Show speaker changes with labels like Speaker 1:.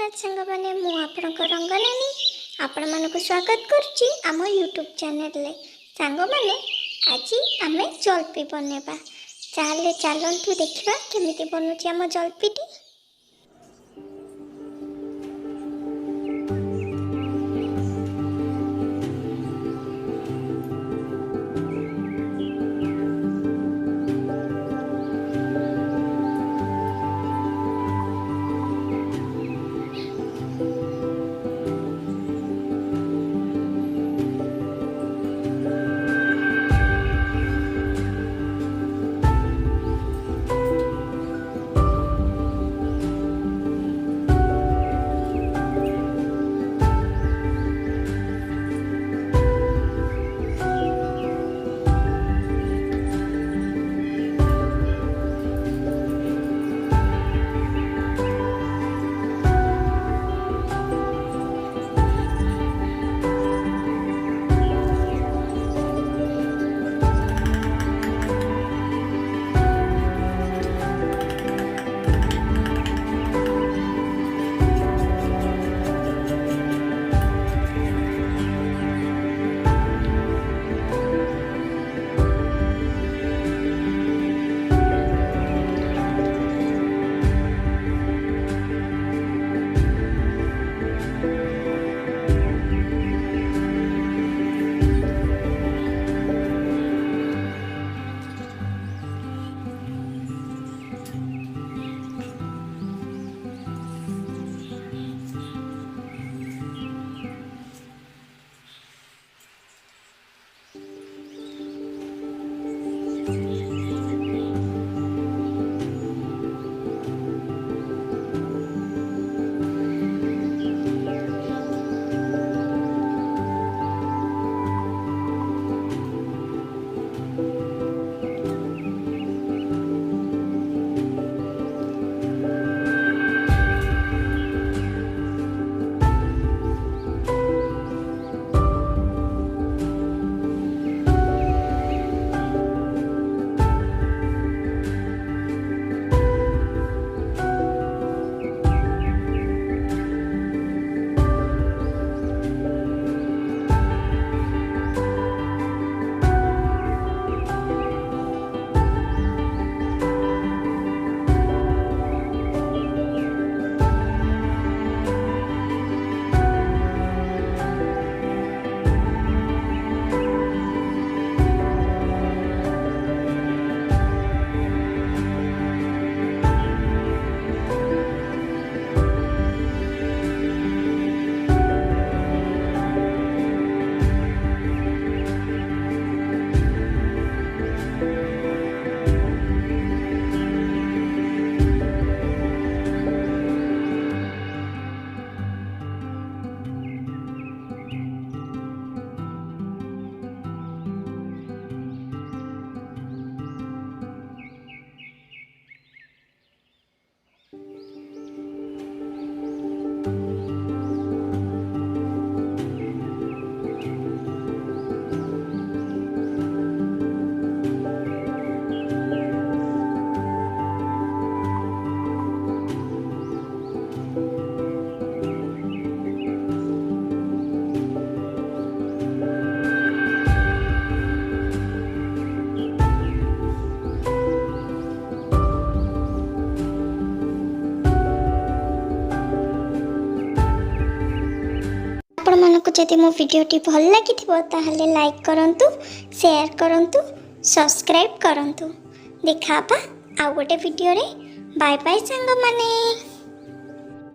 Speaker 1: जगन्नाथ सांग मैंने रंगनानी आपण मानक स्वागत करुच्ची आम यूट्यूब चैनल सांग मैंने आज आम जलपी बनवा चलतु देखा केमी बनूची आम जलपीटी। आपको जदि मो वीडियोटी भल लगी ताहले लाइक करंतु, शेयर करंतु, सब्सक्राइब करंतु। देखा आउ गोटे वीडियो रे। बाय बाय सांग माने।